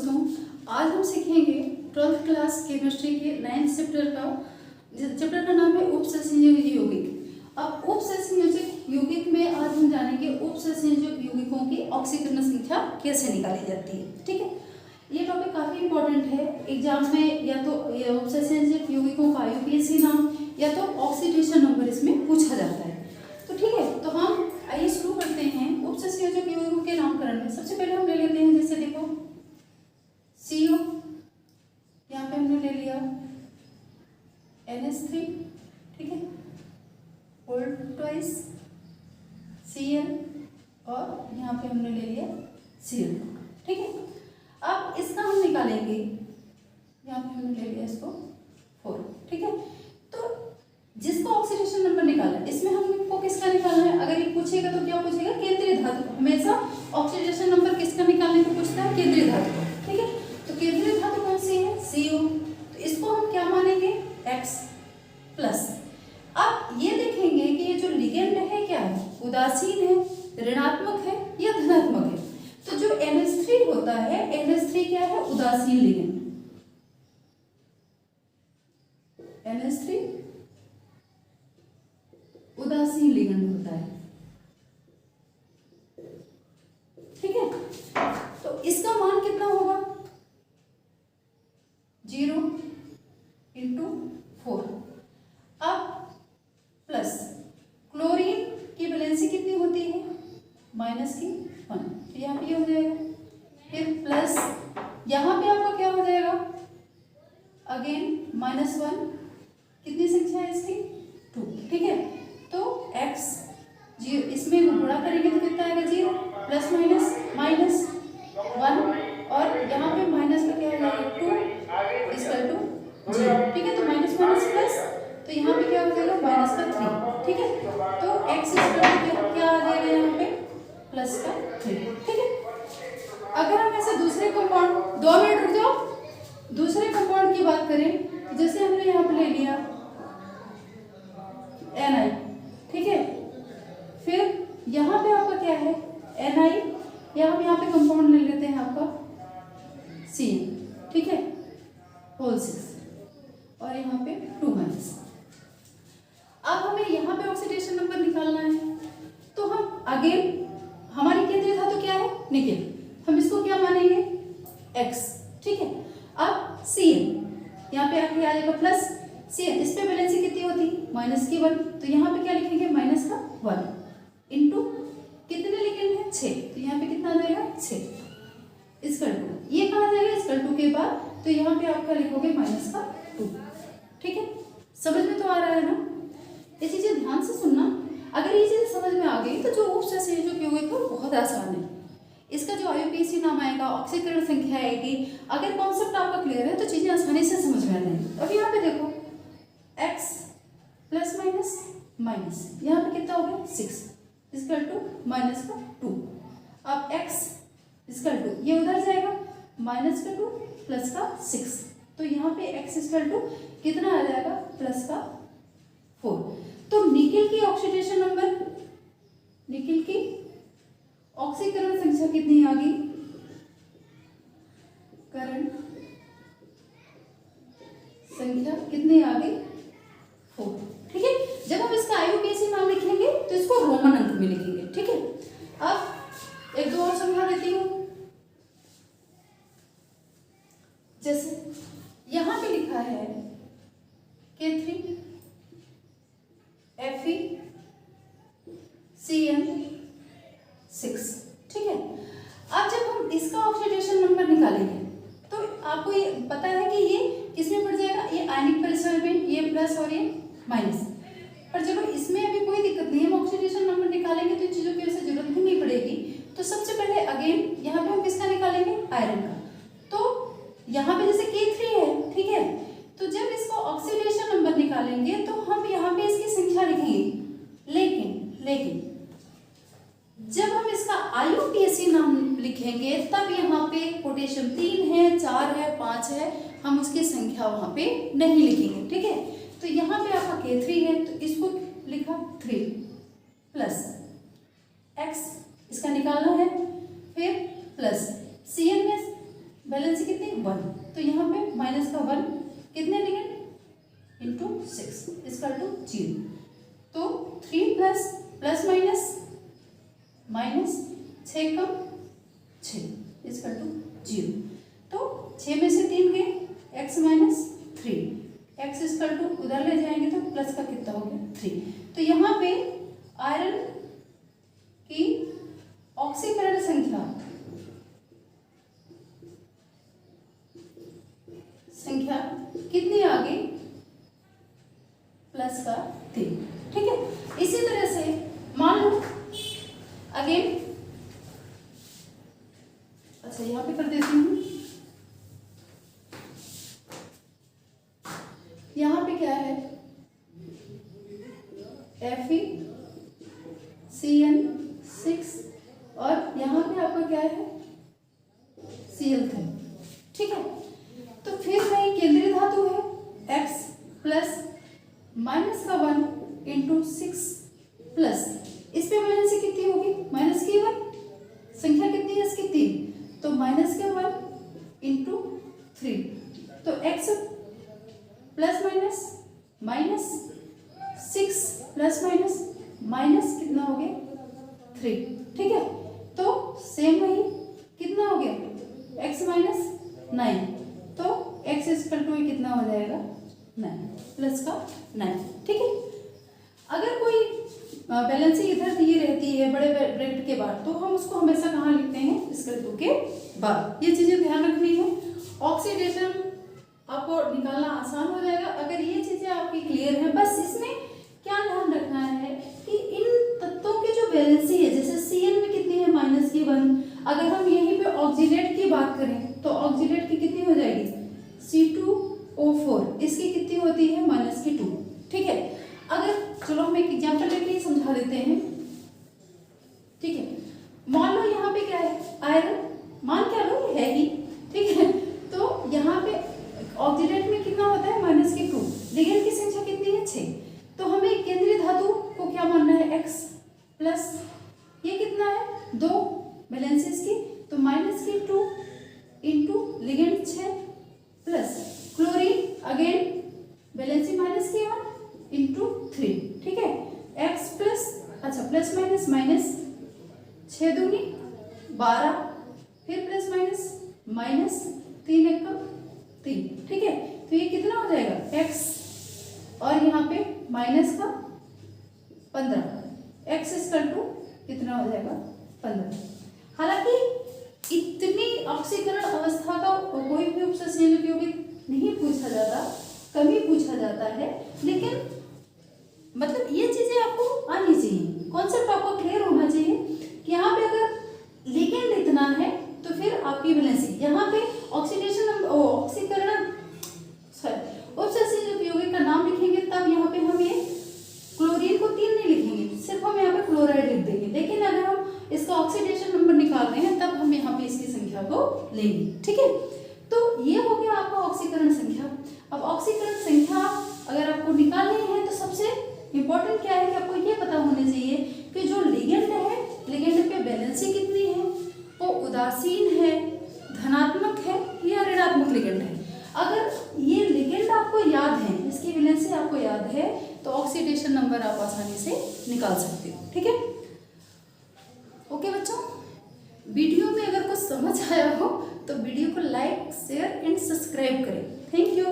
दोस्तों, आज हम सीखेंगे 12th क्लास केमिस्ट्री के 9th चैप्टर का नाम है उपसंयोजक यौगिक। अब उपसंयोजक यौगिक में आज हम जानेंगे उपसंयोजक यौगिकों की ऑक्सीकरण संख्या कैसे निकाली जाती है। ठीक है, ये टॉपिक काफी इंपॉर्टेंट है। एग्जाम में या तो उपसंयोजक यौगिकों का IUPAC नाम या तो ऑक्सीडेशन नंबर इसमें पूछा जाता है। तो ठीक है, तो हम आइए शुरू करते हैं उपसंयोजक यौगिकों के नामकरण में। सबसे पहले हम ले लेते हैं, जैसे देखो CO, यहाँ पे हमने ले लिया NH3, ठीक है, होल्ड ट्वाइस Cl और यहाँ पे हमने ले लिया Cl, ठीक है। अब इसका हम निकालेंगे, यहाँ पे हमने ले लिया इसको 4, ठीक है। तो जिसको ऑक्सीडेशन नंबर निकालना है, इसमें हमको किसका निकालना है? अगर ये पूछेगा तो क्या पूछेगा? केंद्रीय धातु। हमेशा ऑक्सीडेशन नंबर किसका निकालने को पूछता है? केंद्रीय धातु, ठीक है। तो केंद्रीय धातु कौन सी है? CO। तो इसको हम क्या मानेंगे? X plus. अब ये देखेंगे कि ये जो लिगेंड है क्या है? उदासीन है, ऋणात्मक है या धनात्मक है। तो जो NH3 होता है, NH3 क्या है? उदासीन लिगेंड। NH3 उदासीन लिगेंड होता है, ठीक है। तो इसका मान कितना होगा? 0 × 4। अब प्लस क्लोरीन की वैलेंसी कितनी होती है? -1। तो यहाँ पे हो जाएगा, फिर प्लस यहाँ पे आपका क्या हो जाएगा? अगेन -1। कितनी संख्या है इसकी? 2, ठीक है। तो x 0, इसमें गुणा करेंगे तो कितना आएगा? 0 प्लस माइनस 1 और यहाँ पे माइनस का क्या हो जाएगा? 2 इक्वल टू 0, ठीक है। तो माइनस प्लस, तो यहाँ पे क्या हो जाएगा? -3, ठीक है। तो x इक्वल क्या आ जाएगा यहाँ पे? +3, ठीक है। अगर हम ऐसे दूसरे कंपाउंड, 2 मिनट रुक जाओ, दूसरे कंपाउंड की बात करें, जैसे हमने यहाँ पे ले लिया Ni, ठीक है। फिर यहाँ पे आपका क्या है? Ni, या हम यहाँ पे कंपाउंड ले लेते हैं आपका Cn, ठीक है, होल 6 और यहाँ पे 2-। अब हमें यहाँ पे ऑक्सीडेशन नंबर निकालना है, तो हम अगेन हमारी केंद्रीय धातु क्या है? निकेल। हम इसको क्या मानेंगे? X, ठीक है। अब Cn, यहाँ पे आके आ जाएगा प्लस Cn, इस पे वैलेंसी कितनी होती? -1। तो यहाँ पे क्या लिखेंगे? -1 इंटू कितने लिखेंगे? 6। तो यहाँ पे कितना आ जाएगा? 6 इसका 2। ये कहाँ जाएगा? इसका 2 के बाद, तो यहाँ पे आपका लिखोगे -2, ठीक है। समझ में तो आ रहा है ना? ये चीजें ध्यान से सुनना। अगर ये चीजें समझ में आ गई तो जो उपसंयोजक यौगिक है बहुत आसान है। इसका जो IUPAC नाम आएगा, ऑक्सीकरण संख्या आएगी, अगर कॉन्सेप्ट आपका क्लियर है तो चीजें आसानी से समझ में आ जाएंगी। अब यहाँ पे देखो x प्लस माइनस, यहाँ पे कितना हो गया? 6 इक्वल टू -2। अब x इक्वल टू, ये उधर जाएगा, -2 प्लस का 6, तो यहाँ पे x इक्वल टू कितना आ जाएगा? +4। तो निकेल की ऑक्सीडेशन नंबर, निकेल की ऑक्सीकरण संख्या कितनी आ गई? करण संख्या कितनी आ गई? 4, ठीक है। जब हम इसका IUPAC नाम लिखेंगे तो इसको रोमन अंक में लिखेंगे, ठीक है। अब 1-2 और समझा देती हूँ। जैसे यहां पे लिखा है K3 Fe CN6, ठीक है। अब जब हम इसका ऑक्सीडेशन नंबर निकालेंगे तो आपको ये पता है कि ये किसमें पड़ जाएगा? ये आयनिक परिसर में, ये प्लस और ये माइनस। पर चलो इसमें अभी कोई दिक्कत नहीं है, हम ऑक्सीडेशन नंबर निकालेंगे तो इन चीजों की वैसे जरूरत ही नहीं पड़ेगी। तो सबसे पहले अगेन यहाँ पे हम किसका निकालेंगे? आयरन का। तो यहाँ पे जैसे K3 है, ठीक है, तो जब इसको ऑक्सीडेशन नंबर निकालेंगे तो हम यहाँ पे इसकी संख्या लिखेंगे, लेकिन जब हम इसका IUPAC नाम लिखेंगे तब यहाँ पे पोटेशियम 3 है, 4 है, 5 है, हम उसकी संख्या वहां पे नहीं लिखेंगे, ठीक है। तो यहाँ पे आपका K3 है तो इसको लिखा 3 प्लस x, इसका निकालना है, फिर प्लस Cn में वैलेंसी कितनी 1, तो यहाँ पे माइनस का 1 कितने लिगेंड इंटू 6 इसका टू 0, तो 3 प्लस प्लस माइनस माइनस 6 कम 6 इसका टू 0, तो 6 में से 3 गए x minus 3, x is equal to उधर ले जाएंगे तो प्लस का कितना हो गया 3, तो यहाँ पे आयरन की ऑक्सीकरण संख्या कितनी आ गई प्लस का 3, ठीक है। इसी तरह से मान लो अगेन, अच्छा यहाँ पे कर देती हूँ, यहाँ पे क्या है FeCN6 और यहाँ पे आपका क्या है Cl3, ठीक है। तो फिर वही केंद्रीय धातु है X प्लस माइनस का 1 इंटू 6 प्लस इस पे वैलेंसी कितनी होगी माइनस की 1, संख्या कितनी है इसकी 3, तो माइनस के 1 इंटू 3, तो X plus minus minus 6 plus minus minus कितना हो गया 3, ठीक है। तो सेम वही कितना हो गया x माइनस 9, तो x इक्वल टू कितना हो जाएगा 9 प्लस का 9, ठीक है। अगर कोई वैलेंसी इधर दी रहती है बड़े ब्रैकेट के बाद, तो हम उसको हमेशा कहाँ लिखते हैं इक्वल टू के बाद, ये चीजें ध्यान रखनी है। ऑक्सीडेशन आपको निकालना आसान हो जाएगा अगर ये चीजें आपकी क्लियर है। बस इसमें क्या ध्यान रखना है कि इन तत्वों की जो वैलेंसी है, जैसे Cn में कितनी है माइनस की 1, अगर हम यहीं पे ऑक्सीडेट की बात करें तो ऑक्सीडेट की कितनी हो जाएगी C2O4, इसकी कितनी होती है माइनस की 2, ठीक है। अगर चलो हम एक एग्जाम्पल लेके समझा देते हैं, ठीक है। मान लो यहाँ पे क्या है आयरन, मान क्या लो है ही, ठीक है। तो यहाँ पे ऑक्सीडेट में कितना होता है माइनस की 2, लिगेंड की संख्या कितनी है 6, तो हमें केंद्रीय धातु को क्या मानना है x प्लस ये कितना है 2 वैलेंसीज की, तो माइनस की 2 into ligand 6 plus chlorine again valency minus की 1 इंटू 3, ठीक है। x प्लस अच्छा प्लस माइनस माइनस 6 दूनी 12, फिर प्लस माइनस माइनस 3 एकम 3, ठीक है। तो ये कितना हो जाएगा x और यहाँ पे माइनस का 15, x इक्वल टू कितना हो जाएगा 15। हालांकि इतनी ऑक्सीकरण अवस्था का कोई भी उपसंयोजक यौगिक नहीं पूछा जाता, कम ही पूछा जाता है, लेकिन मतलब ये चीजें आपको आनी चाहिए, कॉन्सेप्ट आपको क्लियर होना चाहिए कि यहाँ पे अगर लिगेंड इतना है तो फिर आपकी वैलेंसी, यहाँ पे ऑक्सीडेशन ऑक्सीकरण उपसंयोजक यौगिक का नाम लिखेंगे तब यहाँ पे हम ये क्लोरीन को 3 नहीं लिखेंगे, सिर्फ हम यहाँ पे क्लोराइड लिख देंगे। लेकिन अगर हम इसका ऑक्सीडेशन नंबर निकाल रहे हैं तब हम यहाँ पे इसकी संख्या को लेंगे, ठीक है। तो ये हो गया आपका ऑक्सीकरण संख्या। अब ऑक्सीकरण संख्या अगर आपको निकालनी है तो सबसे इंपॉर्टेंट क्या है कि आपको ये पता होना चाहिए कि जो लिगेंड है, लिगेंड पे वैलेंसी कितनी है, वो उदासीन है, धनात्मक है या ऋणात्मक लिगेंड है। अगर ये लिगेंड आपको याद है, इसकी वैलेंसी आपको याद है, तो ऑक्सीडेशन नंबर आप आसानी से निकाल सकते हो, ठीक है। ओके बच्चों, वीडियो में अगर कुछ समझ आया हो तो वीडियो को लाइक शेयर एंड सब्सक्राइब करें। Thank you.